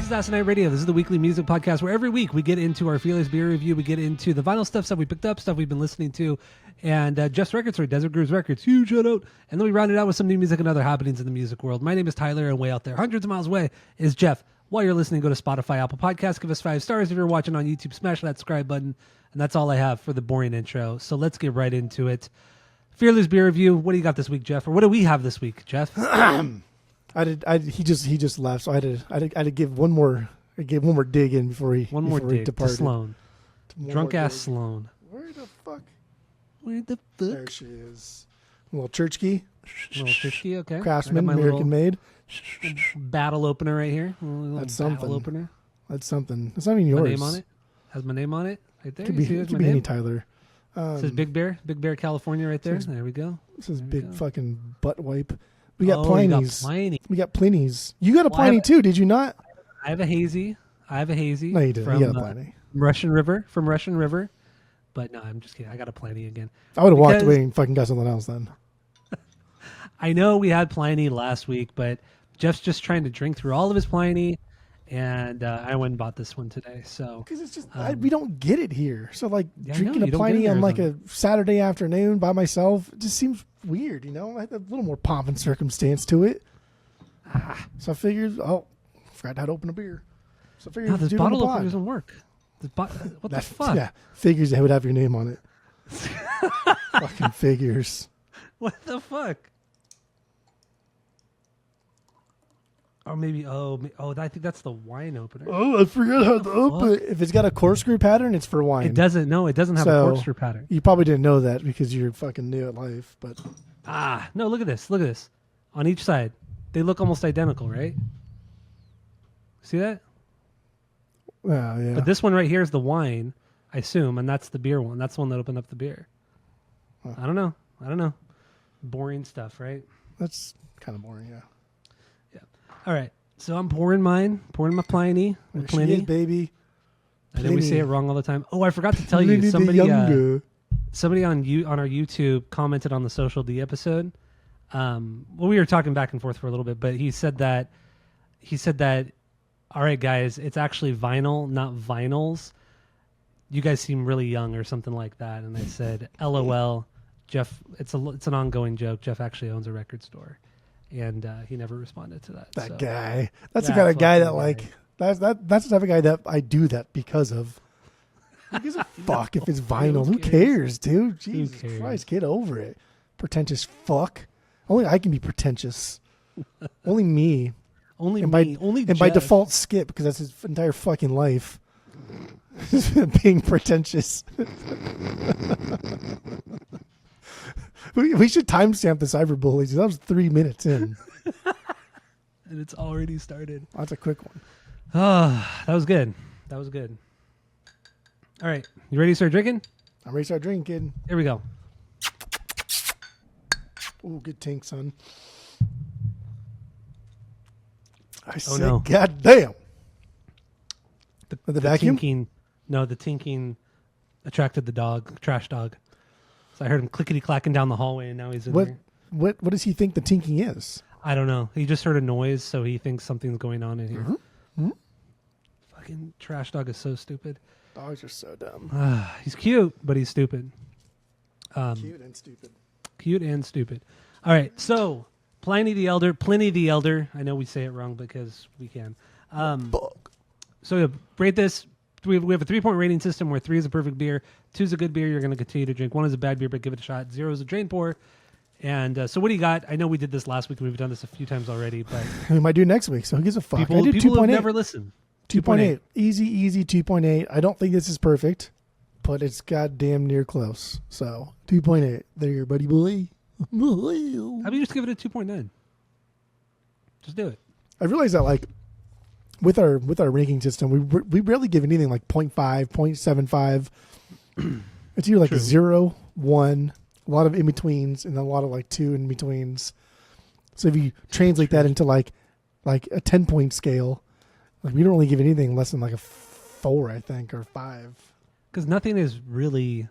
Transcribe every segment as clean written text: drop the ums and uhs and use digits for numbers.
is Asinine Radio. This is the weekly music podcast where every week we get into our Fearless Beer Review. We get into the vinyl stuff we picked up, stuff we've been listening to, and Jeff's Record Store, Desert Grooves Records, huge shout out. And then we round it out with some new music and other happenings in the music world. My name is Tyler, and way out there, hundreds of miles away, is Jeff. While you're listening, go to Spotify, Apple Podcasts, give us 5 stars. If you're watching on YouTube, smash that subscribe button. And that's all I have for the boring intro. So let's get right into it. Fearless Beer Review. What do you got this week, Jeff? Or what do we have this week, Jeff? He just left, so I had to give one more. I gave one more dig in before he departed. To Sloan. Drunk ass dig. Sloan. Where the fuck? There she is. A little church key. Okay. Craftsman, American made. Battle opener right here. That's something. Battle opener. That's something. It's not even yours. My name on it. Has my name on it right there. Could be any Tyler. It says Big Bear, California right there. There we go. This is fucking butt wipe. We got Pliny's. We got Pliny's. You got a well, Pliny too, did you not? I have a hazy. No, you didn't. You got a Pliny. Russian River. But no, I'm just kidding. I got a Pliny again. I would have walked away and fucking got something else then. I know we had Pliny last week, but Jeff's just trying to drink through all of his Pliny, and I went and bought this one today. So because it's just we don't get it here. So drinking a a Pliny on like a Saturday afternoon by myself, it just seems weird. I had a little more pomp and circumstance to it. So I figured, forgot how to open a beer. So I figured, no, this bottle opener doesn't work. What the fuck? Yeah, figures it would have your name on it. Fucking figures. What the fuck? Or maybe, I think that's the wine opener. Oh, I forgot how to open it. If it's got a corkscrew pattern, it's for wine. It doesn't have a corkscrew pattern. You probably didn't know that because you're fucking new at life. But no, look at this. On each side, they look almost identical, right? See that? Yeah. But this one right here is the wine, I assume, and that's the beer one. That's the one that opened up the beer. Huh. I don't know. Boring stuff, right? That's kind of boring, yeah. All right, so I'm pouring my Pliny. Pliny, baby. I know we say it wrong all the time. Oh, I forgot to tell you, somebody on our YouTube commented on the Social D episode. We were talking back and forth for a little bit, but he said that, all right, guys, it's actually vinyl, not vinyls. You guys seem really young or something like that. And I said, LOL, Jeff, it's an ongoing joke. Jeff actually owns a record store. And he never responded to that. That guy. That's the kind of guy that that's the type of guy that I do that because of. Who gives a fuck if it's vinyl? Who cares, dude? Jesus Christ, get over it. Pretentious fuck. Only I can be pretentious. Only me. Only by default Skip, because that's his entire fucking life. Being pretentious. We should timestamp the cyberbullies. That was 3 minutes in. And it's already started. That's a quick one. Oh, that was good. All right. You ready to start drinking? I'm ready to start drinking. Here we go. Oh, good tink, son. No. God damn. The vacuum? The tinking attracted the dog, trash dog. So I heard him clickety-clacking down the hallway, and now he's in there. What does he think the tinking is? I don't know. He just heard a noise, so he thinks something's going on in here. Mm-hmm. Fucking trash dog is so stupid. Dogs are so dumb. He's cute, but he's stupid. Cute and stupid. All right, so Pliny the Elder. I know we say it wrong because we can. So rate this. We have a 3-point rating system where 3 is a perfect beer, 2 is a good beer. You're going to continue to drink. 1 is a bad beer, but give it a shot. 0 is a drain pour. And so what do you got? I know we did this last week. We've done this a few times already, but we might do it next week. So who gives a fuck? People who never listen. 2.8. Easy 2.8. I don't think this is perfect, but it's goddamn near close. So 2.8. There, buddy boy. How about you just give it a 2.9? Just do it. I realize that with our ranking system, we rarely give anything like 0.5, 0.75. It's either True. a 0, 1, a lot of in-betweens, and then a lot of 2 in-betweens. So if you translate that into like a 10-point scale, we don't really give anything less than a 4, I think, or 5. Because nothing is really,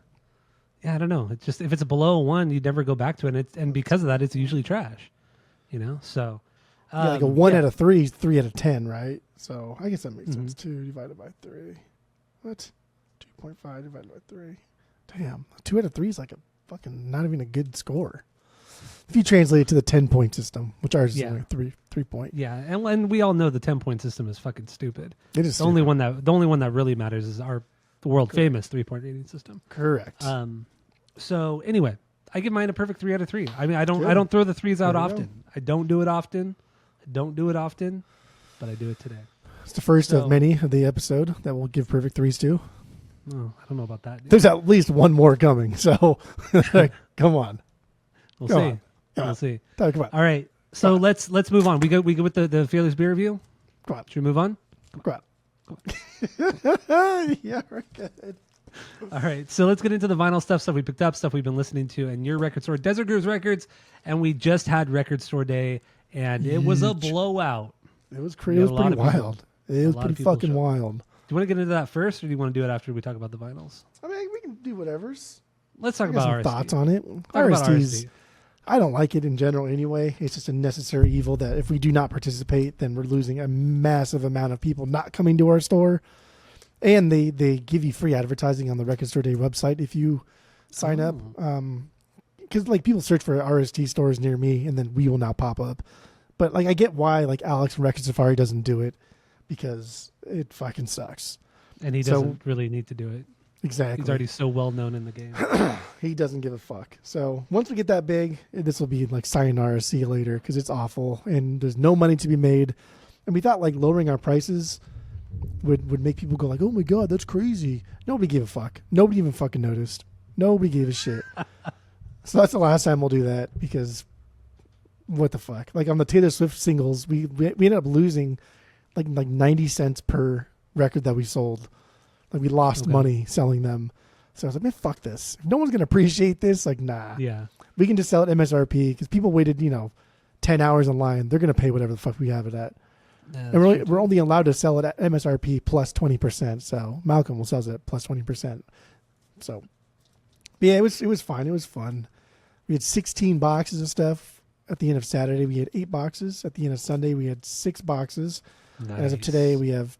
I don't know. It's just, if it's below 1, you'd never go back to it. And because of that, it's usually trash. So... a 1 out of 3 is 3 out of 10, right? So I guess that makes sense. 2 divided by 3. What? 2.5 divided by 3. Damn. 2 out of 3 is like a fucking not even a good score. If you translate it to the 10-point system, which ours is only 3 point. Yeah, and we all know the 10-point system is fucking stupid. It is the only one that really matters is our world famous 3-point rating system. Correct. So anyway, I give mine a perfect 3 out of 3. I mean, I don't throw the 3s out often. I don't do it often. But I do it today. It's the first of many of the episode that we'll give perfect 3s to. Oh, I don't know about that. Dude. There's at least one more coming. So come on. We'll see. We'll see. Come on. All right. So let's move on. We go with the Fearless Beer review. Come on. Should we move on? Come on. Yeah, we're good. All right. So let's get into the vinyl stuff we picked up, stuff we've been listening to, and your record store, Desert Grooves Records. And we just had Record Store Day, and it was a blowout. It was crazy. It was pretty wild. It was pretty fucking wild. Do you want to get into that first, or do you want to do it after we talk about the vinyls? I mean, we can do whatever's. Let's talk about RSD. Thoughts on it. RSD's. I don't like it in general anyway. It's just a necessary evil that if we do not participate, then we're losing a massive amount of people not coming to our store. And they give you free advertising on the Record Store Day website if you sign up. Because like people search for RSD stores near me, and then we will now pop up. But like I get why like Alex from Record Safari doesn't do it, because it fucking sucks. And he doesn't really need to do it. Exactly. He's already so well known in the game. He doesn't give a fuck. So once we get that big, this will be like sayonara, see you later, because it's awful and there's no money to be made. And we thought like lowering our prices would make people go like, oh my God, that's crazy. Nobody gave a fuck. Nobody even fucking noticed. Nobody gave a shit. So that's the last time we'll do that, because what the fuck? Like on the Taylor Swift singles, we ended up losing like 90 cents per record that we sold. Like we lost money selling them. So I was like, man, fuck this. If no one's going to appreciate this, like, nah. Yeah. We can just sell it MSRP, because people waited, 10 hours in line. They're going to pay whatever the fuck we have it at. Yeah, and we're only allowed to sell it at MSRP plus 20%. So Malcolm will sell it at plus 20%. So, but yeah, it was fine. It was fun. We had 16 boxes of stuff. At the end of Saturday, we had 8 boxes. At the end of Sunday, we had 6 boxes. Nice. As of today, we have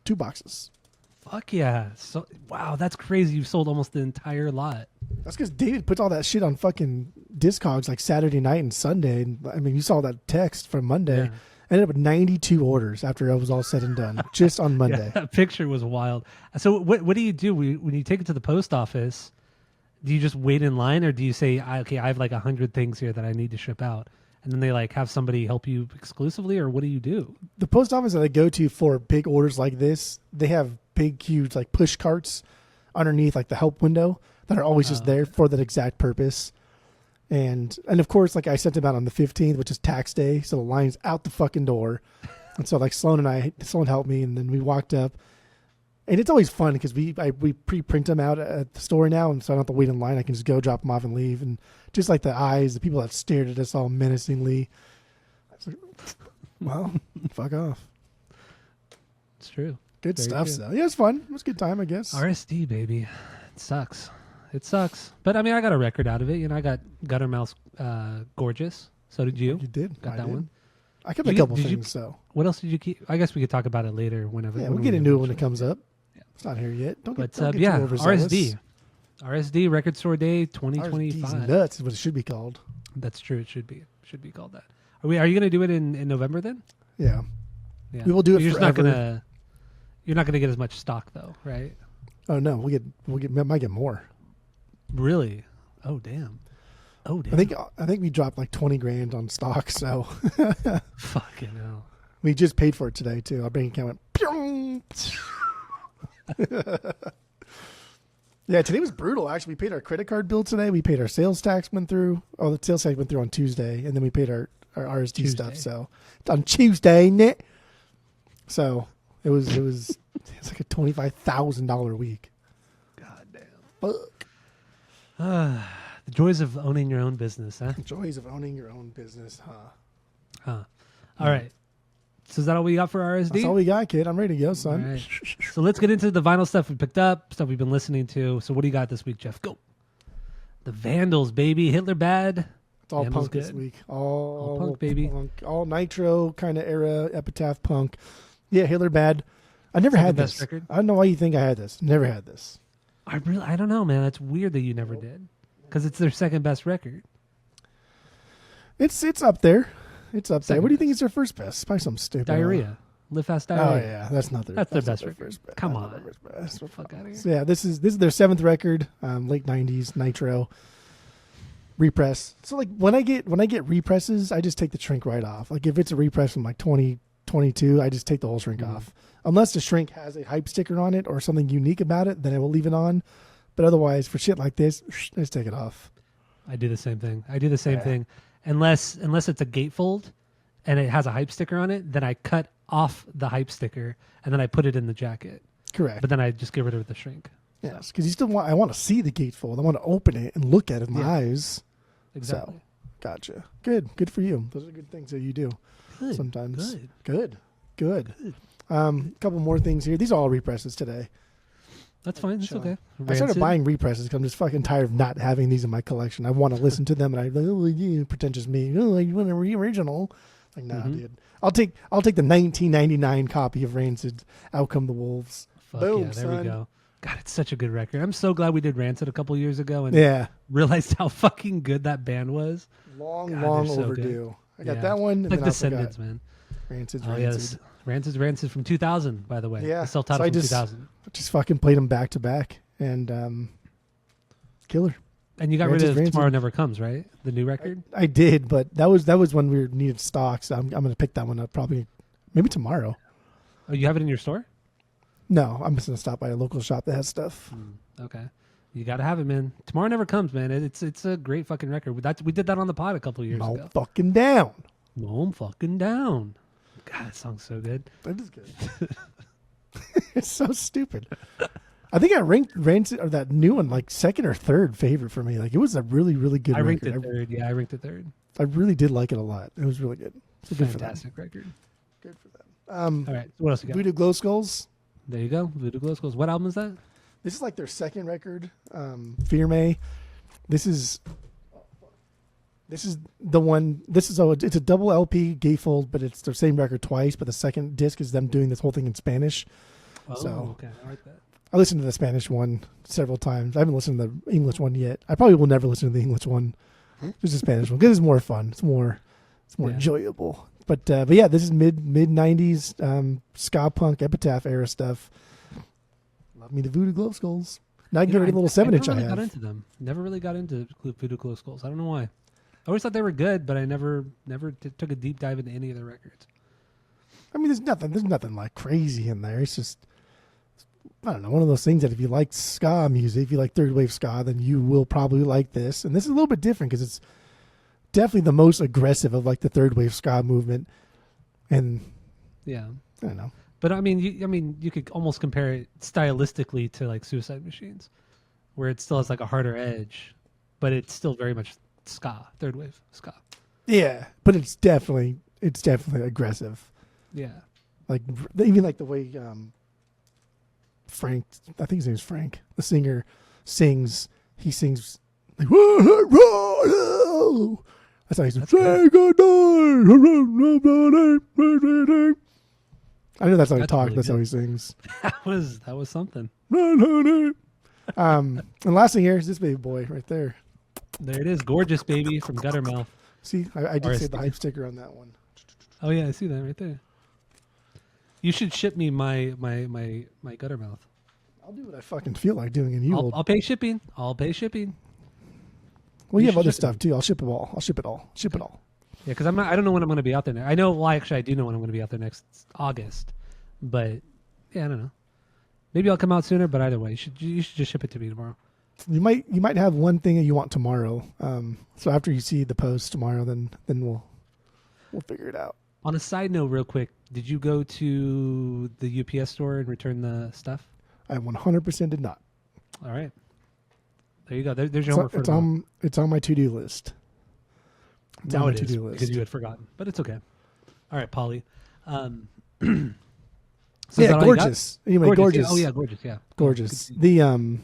2 boxes. Fuck yeah. So wow, that's crazy. You've sold almost the entire lot. That's because David puts all that shit on fucking Discogs like Saturday night and Sunday. And I mean, you saw that text from Monday. Yeah. I ended up with 92 orders after it was all said and done, just on Monday. Yeah, that picture was wild. So what do you do when you take it to the post office? Do you just wait in line, or do you say, okay, I have like 100 things here that I need to ship out? And then they like have somebody help you exclusively, or what do you do? The post office that I go to for big orders like this, they have big, huge like push carts underneath like the help window that are always just there for that exact purpose. And of course, like I sent them out on the 15th, which is tax day. So the line's out the fucking door. And so like Sloan helped me, and then we walked up. And it's always fun because we pre-print them out at the store now, and so I don't have to wait in line. I can just go drop them off and leave. And just like the eyes, the people that stared at us all menacingly. I was like, well, fuck off. It's true. Good stuff, so. Yeah, it's fun. It was a good time, I guess. RSD, baby. It sucks. It sucks. But, I mean, I got a record out of it. I got Guttermouth's Gorgeous. So did you. You did. Got that one. I kept a couple things, so. What else did you keep? I guess we could talk about it later whenever. Yeah, we'll get into it when it comes up. Yeah. It's not here yet. Don't get RSD. RSD, Record Store Day 2025. RSD's nuts is what it should be called. That's true. It should be. Should be called that. Are you going to do it in November then? Yeah. We will do it forever. You're not gonna get as much stock though, right? Oh no, we might get more. Really? Oh damn. I think we dropped like 20 grand on stock, so fucking hell. We just paid for it today too. Our bank account went Yeah, today was brutal actually. We paid our credit card bill today. We paid our sales tax went through. Oh, the sales tax went through on Tuesday, and then we paid our RSD stuff. So on Tuesday, Nick. So it was it's like a $25,000 week. God damn. Fuck. The joys of owning your own business, huh? The joys of owning your own business, All right. So is that all we got for RSD? That's all we got, kid. I'm ready to go, son. Right. So let's get into the vinyl stuff we picked up, stuff we've been listening to. So what do you got this week, Jeff? Go. The Vandals, baby. Hitler Bad. It's all Vandals punk good. This week. All punk, baby. Punk. All Nitro kind of era, Epitaph punk. Yeah, Hitler Bad. I never had best this. record? I don't know why you think I had this. Never had this. I don't know, man. That's weird that you never did, because it's their second best record. It's up there. It's up there. Second What do you think best. is their first best? Probably some stupid Diarrhea. Live Fast Oh Diarrhea. yeah, that's not their. That's their not best their record. first best. Come Not on. their first best. Fuck out of here. So yeah, this is their 7th record. Late 90s Nitro. Repress. So like when I get represses, I just take the shrink right off. Like if it's a repress from like 2022, I just take the whole shrink off. Unless the shrink has a hype sticker on it or something unique about it, then I will leave it on. But otherwise, for shit like this, just take it off. I do the same thing. Thing. Unless it's a gatefold and it has a hype sticker on it, then I cut off the hype sticker and then I put it in the jacket. Correct. But then I just get rid of the shrink. Yes, because you still want. I want to see the gatefold. I want to open it and look at it in my eyes. Exactly. So, gotcha. Good for you. Those are good things that you do. Good. Sometimes. Good. Couple more things here. These are all represses today. That's fine. It's okay. I started buying represses because I'm just fucking tired of not having these in my collection. I want to listen to them, and pretentious me. Oh, you want a original? Like, nah, dude. I'll take the 1999 copy of Rancid. Out Come the Wolves. Fuck Boom, yeah, there son. we go. God, it's such a good record. I'm so glad we did Rancid a couple years ago and realized how fucking good that band was. Long so overdue. good. I got that one. And Like then Descendants, man. Rancid's Oh, Rancid. yes. Rancid from 2000, by the way. Yeah. The self-titled So from 2000. Just fucking played them back to back. And killer. And you got rid of Tomorrow Never Comes, right? The new record? I did, but that was when we needed stock. So I'm going to pick that one up probably maybe tomorrow. Oh, you have it in your store? No, I'm just going to stop by a local shop that has stuff. Okay. You got to have it, man. Tomorrow Never Comes, man. It's a great fucking record. We did that on the pod a couple years ago. Fucking down. Mow 'em fucking down. God, that song's so good. That is good. It's so stupid. I think I ranked Rancid or that new one like second or third favorite for me. Like it was a really, really good record. Ranked it third. Yeah, I ranked it third. I really did like it a lot. It was really good. So good Fantastic record. Good for them. All right. So what else you got? Voodoo Glow Skulls. There you go. Voodoo Glow Skulls. What album is that? This is like their second record. Fear May. This is the one. It's a double LP gatefold, but it's the same record twice. But the second disc is them doing this whole thing in Spanish. Oh, so, okay. I like that. I listened to the Spanish one several times. I haven't listened to the English one yet. I probably will never listen to the English one. Just the Spanish one because it's more fun. It's more enjoyable. But yeah, this is mid '90s ska punk epitaph era stuff. Love me the Voodoo Glow Skulls. Now I can get rid of the little 7-inch I never really have. got into them. Never really got into Voodoo Glow Skulls. I don't know why. I always thought they were good, but I never took a deep dive into any of their records. I mean, there's nothing like crazy in there. It's just, I don't know, one of those things that if you like ska music, if you like third wave ska, then you will probably like this. And this is a little bit different because it's definitely the most aggressive of like the third wave ska movement. And yeah, I don't know. But I mean, you could almost compare it stylistically to like Suicide Machines, where it still has like a harder edge, but it's still very much ska, third wave ska. Yeah, but it's definitely aggressive. Yeah, like even like the way Frank, I think his name is Frank, the singer, sings. He sings like, that's how he says. I know that's how he talks. Really that's good. how he sings. That was something. And last thing here is this baby boy right there. There it is, Gorgeous Baby from Guttermouth. See, I did say the RSD. hype sticker on that one. Oh yeah, I see that right there. You should ship me my Guttermouth. I'll do what I fucking feel like doing, and you will. I'll pay shipping. I'll pay shipping. Well, you You have other should. stuff too. I'll ship it all. Ship it all. Yeah, because I don't know when I'm going to be out there. I know. Well, actually, I do know when I'm going to be out there next August. But yeah, I don't know. Maybe I'll come out sooner. But either way, you should just ship it to me tomorrow. You might have one thing that you want tomorrow. So after you see the post tomorrow, then we'll figure it out. On a side note, real quick, did you go to the UPS store and return the stuff? I 100% did not. All right. There you go. There's your homework for tomorrow. It's on my to-do list. Now it is because you had forgotten, but it's okay. All right, Polly. So yeah, gorgeous. Anyway, gorgeous. Yeah. Oh yeah, gorgeous. Yeah, gorgeous. The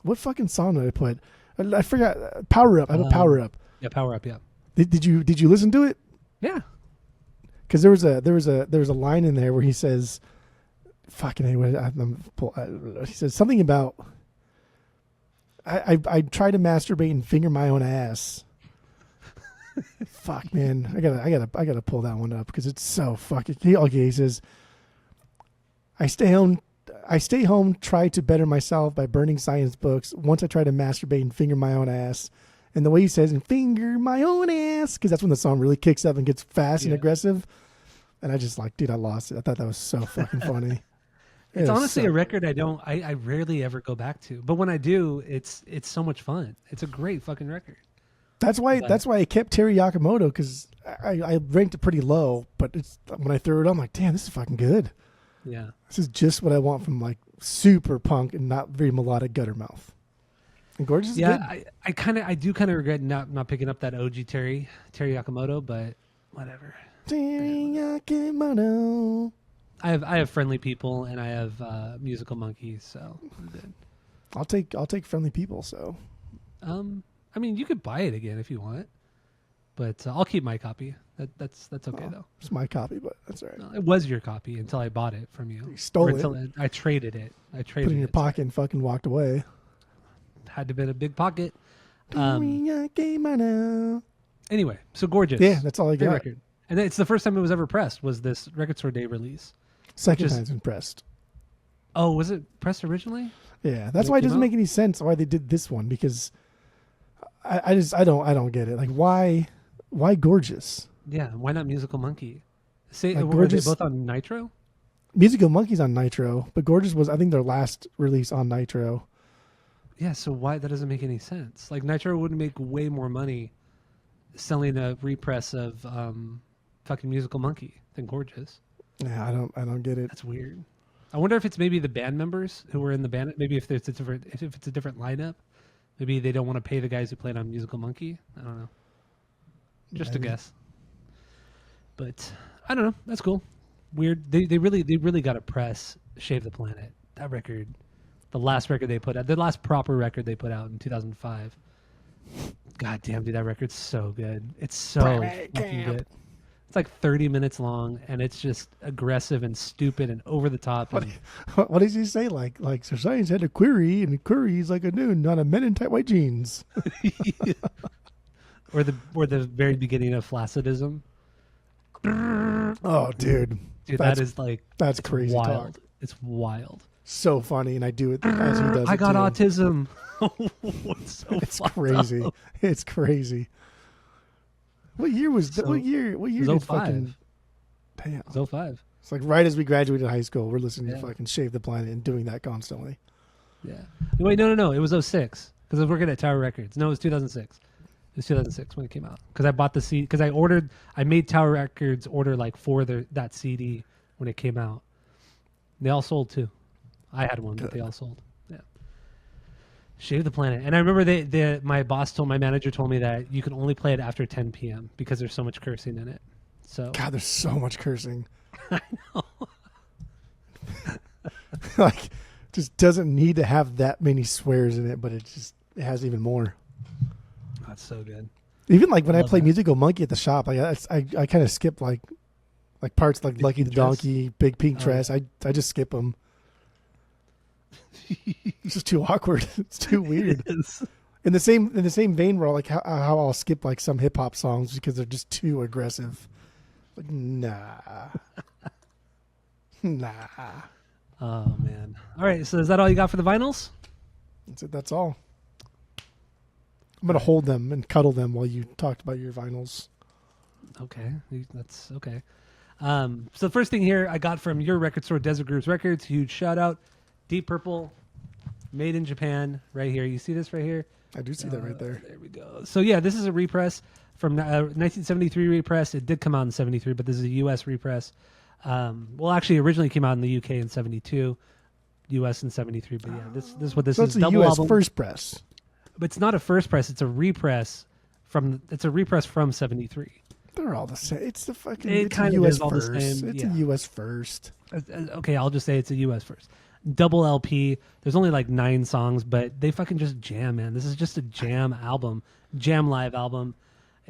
what fucking song did I put? I forgot. Power Up. I have a Power Up. Yeah, Power Up. Yeah. Did you listen to it? Yeah. Because there was a line in there where he says, "Fucking anyway," he says something about I try to masturbate and finger my own ass. Fuck, man, I gotta pull that one up because it's so fucking. He says, I stay home, try to better myself by burning science books. Once I try to masturbate and finger my own ass. And the way he says, and finger my own ass, because that's when the song really kicks up and gets fast and aggressive. And I just like, dude, I lost it. I thought that was so fucking funny. It's honestly a record I rarely ever go back to. But when I do, it's so much fun. It's a great fucking record. That's why I kept Terry Yakamoto, because I ranked it pretty low. But when I threw it on, I'm like, damn, this is fucking good. Yeah. This is just what I want from like super punk and not very melodic Guttermouth. And Gorgeous is good. I do kind of regret not picking up that OG Terry Yakamoto, but whatever. Terry Yakamoto. I have Friendly People and I have Musical Monkeys, so I'm good. I'll take Friendly People. So, I mean, you could buy it again if you want, but I'll keep my copy. That's okay though. It's my copy, but that's all right. No, it was your copy until I bought it from you. You stole it. I traded it. Put it in your pocket and fucking walked away. Had to be in a big pocket. Anyway, so Gorgeous. Yeah, that's all I Great got. record. And it's the first time it was ever pressed, was this Record Store Day release. Second time it's been pressed. Oh, was it pressed originally? Yeah, that's why it doesn't make any sense why they did this one, because I don't get it. Like, why Gorgeous? Yeah, why not Musical Monkey? Were they both on Nitro? Musical Monkey's on Nitro, but Gorgeous was, I think, their last release on Nitro. Yeah, so why that doesn't make any sense? Like, Nitro would make way more money selling a repress of fucking Musical Monkey than Gorgeous. Yeah, I don't get it. That's weird. I wonder if it's maybe the band members who were in the band. Maybe if it's a different lineup, maybe they don't want to pay the guys who played on Musical Monkey. I don't know. Just a guess. But I don't know. That's cool. Weird. They really got to press Shave the Planet. That record. The last record they put out, the last proper record they put out in 2005. God damn, dude, that record's so good. It's so fucking good. It's like 30 minutes long, and it's just aggressive and stupid and over the top. What does he say? Like so science had a query, and query's like a noon, not a men in tight white jeans. or the very beginning of Flaccidism. Oh, dude, that's crazy wild. talk. It's wild. So funny, and I do it as he does. I got too. autism. It's crazy. Up. It's crazy. What year was that? What year did fucking? Damn. It was 05. It's like right as we graduated high school, we're listening to fucking Shave the Planet and doing that constantly. Yeah. Wait, no. It was 06 because I was working at Tower Records. No, it was 2006. It was 2006 when it came out because I bought the CD because I made Tower Records order like for that CD when it came out. They all sold too. I had one, but they all sold. Yeah. Shave the Planet. And I remember my manager told me that you can only play it after 10 p.m. because there's so much cursing in it. So God, there's so much cursing. I know. Like, just doesn't need to have that many swears in it, but it has even more. That's so good. Even like when I play Musical Monkey at the shop, I kind of skip like parts like Lucky the Donkey, Big Pink Dress. I just skip them. It's just too awkward. It's too weird. In the same vein, where like how I'll skip like some hip hop songs because they're just too aggressive. Like nah. Oh man. All right. So is that all you got for the vinyls? That's it. That's all. I'm gonna hold them and cuddle them while you talked about your vinyls. Okay, that's okay. So the first thing here I got from your record store, Desert Grooves Records. Huge shout out. Deep Purple, made in Japan, right here. You see this right here? I do see that right there. There we go. So yeah, this is a repress from 1973 repress. It did come out in 73, but this is a U.S. repress. Well, actually, originally came out in the U.K. in 72, U.S. in 73. But yeah, this is what this so is. It's a U.S. album. First press. But it's not a first press. It's a repress from 73. They're all the same. It's the fucking. It kind of is all first. the same. It's a U.S. first. Okay, I'll just say it's a U.S. first. Double LP. There's only like 9 songs, but they fucking just jam, man. This is just a jam album, jam live album.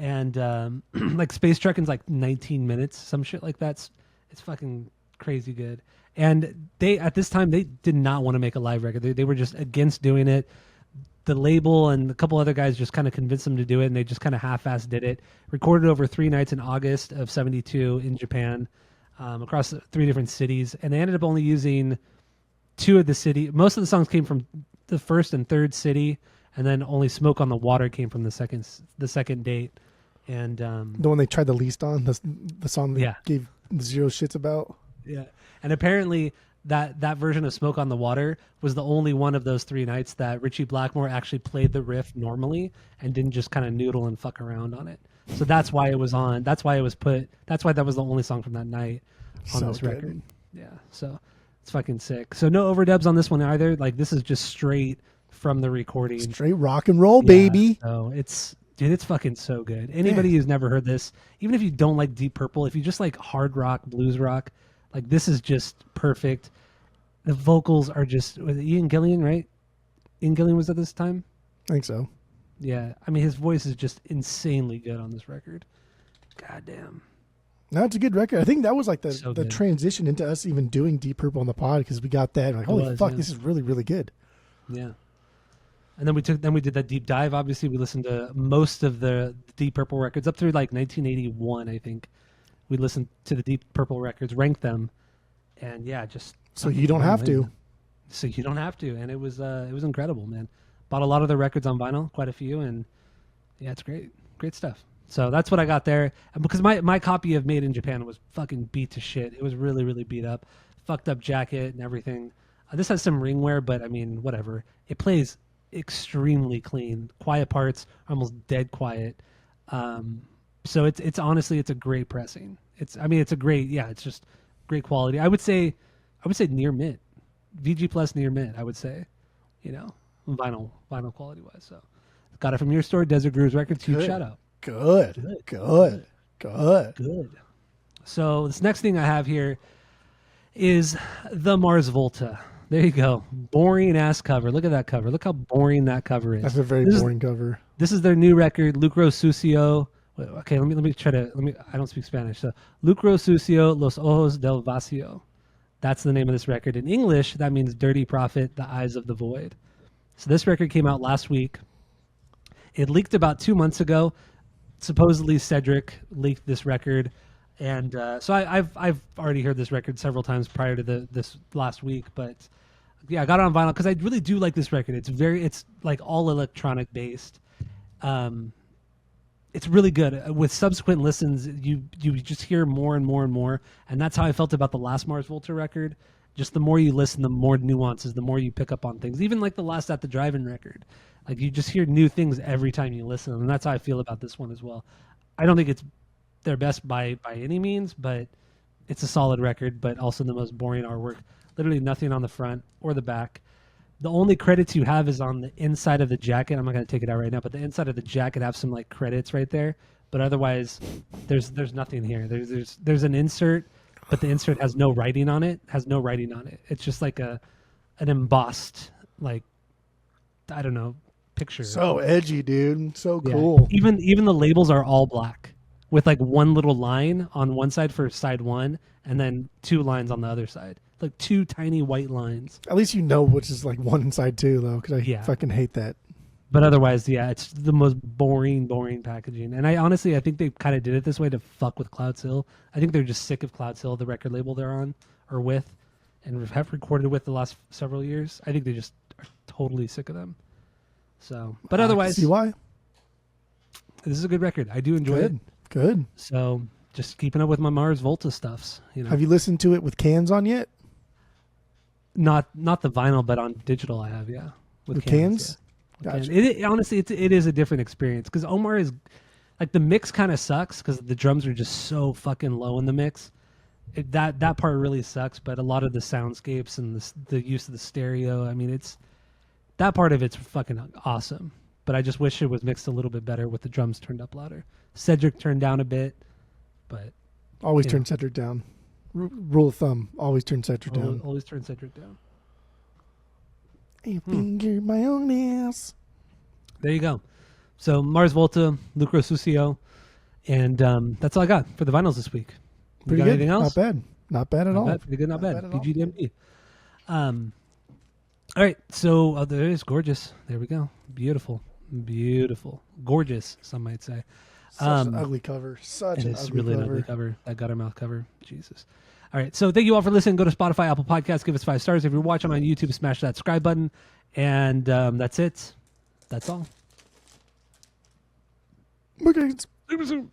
and like Space Trucking's like 19 minutes, some shit like that. It's fucking crazy good. And they at this time they did not want to make a live record. They were just against doing it. The label and a couple other guys just kind of convinced them to do it, and they just kind of half-assed did it. Recorded over 3 nights in August of '72 in Japan, across 3 different cities, and they ended up only using 2 of the city. Most of the songs came from the first and third city, and then only "Smoke on the Water" came from the second date. And the one they tried the least on, the song they gave 0 shits about. Yeah, and apparently that version of "Smoke on the Water" was the only one of those 3 nights that Ritchie Blackmore actually played the riff normally and didn't just kind of noodle and fuck around on it. So that's why it was on. That's why it was put. That's why that was the only song from that night on this record. Yeah, so it's fucking sick. So no overdubs on this one either. Like this is just straight from the recording. Straight rock and roll, baby. So it's fucking so good. Anybody who's never heard this, even if you don't like Deep Purple, if you just like hard rock, blues rock, like this is just perfect. The vocals are just was it Ian Gillan, right? Ian Gillan was at this time. I think so. Yeah, I mean his voice is just insanely good on this record. God damn. No, it's a good record. I think that was like the transition into us even doing Deep Purple on the pod because we got that. Like, holy fuck, this is really, really good. Yeah. And then we did that deep dive. Obviously, we listened to most of the Deep Purple records up through like 1981, I think. We listened to the Deep Purple records, ranked them, and just so you don't have to. So you don't have to, and it was incredible, man. Bought a lot of the records on vinyl, quite a few, and it's great stuff. So that's what I got there. And because my copy of Made in Japan was fucking beat to shit. It was really, really beat up, fucked up jacket and everything. This has some ringwear, but I mean, whatever. It plays extremely clean. Quiet parts, almost dead quiet. So it's honestly a great pressing. It's a great, it's just great quality. I would say near mint, VG plus near mint. I would say, vinyl quality wise. So got it from your store, Desert Grooves Records. Huge shout out. Good. So this next thing I have here is the Mars Volta. There you go. Boring ass cover. Look at that cover. Look how boring that cover is. That's a very boring cover. This is their new record, Lucro Sucio. Okay, let me try to I don't speak Spanish. So Lucro Sucio, Los Ojos del Vacío. That's the name of this record. In English, that means Dirty Prophet, The Eyes of the Void. So this record came out last week. It leaked about 2 months ago. Supposedly Cedric leaked this record, and so I've already heard this record several times prior to this last week, but I got it on vinyl because I really do like this record. It's like all electronic based. It's really good. With subsequent listens, you just hear more and more and more, and that's how I felt about the last Mars Volta record. Just the more you listen, the more nuances, the more you pick up on things. Even like the last At the Drive-In record. Like you just hear new things every time you listen, and that's how I feel about this one as well. I don't think it's their best by any means, but it's a solid record, but also the most boring artwork. Literally nothing on the front or the back. The only credits you have is on the inside of the jacket. I'm not going to take it out right now, but the inside of the jacket have some like credits right there. But otherwise, there's nothing here. There's an insert, but the insert has no writing on it. It's just like an embossed, like, I don't know, picture. So edgy, dude. So cool. Even the labels are all black with like one little line on one side for side one and then 2 lines on the other side. Like 2 tiny white lines. At least you know which is like one inside too, though, because I fucking hate that. But otherwise, it's the most boring packaging. And I think they kind of did it this way to fuck with Clouds Hill. I think they're just sick of Clouds Hill, the record label they're on or with, and have recorded with the last several years. I think they just are totally sick of them. So, but otherwise, see why? This is a good record. I do enjoy it. Good. So, just keeping up with my Mars Volta stuffs. Have you listened to it with cans on yet? Not the vinyl, but on digital I have, yeah. With cans? Yeah. Gotcha. Honestly, it is a different experience because Omar is like the mix kind of sucks because the drums are just so fucking low in the mix. That part really sucks, but a lot of the soundscapes and the use of the stereo, I mean, that part of it's fucking awesome. But I just wish it was mixed a little bit better with the drums turned up louder. Cedric turned down a bit, but always turn Cedric down. Rule of thumb: always turn Cedric down. Always turn Cedric down. I fingered my own ass. There you go. So Mars Volta, Lucro Sucio. And that's all I got for the vinyls this week. You Pretty got good. anything else? Not bad at all. Bad, pretty good, not bad. bad at all. BGDMD. All right, so there it is, gorgeous. There we go. Beautiful. Gorgeous, some might say. Such an ugly cover. Such an ugly really cover. an ugly cover. That Guttermouth cover. Jesus. All right, so thank you all for listening. Go to Spotify, Apple Podcasts, give us 5 stars. If you're watching on YouTube, smash that subscribe button. And that's it. That's all. Okay. Super soon.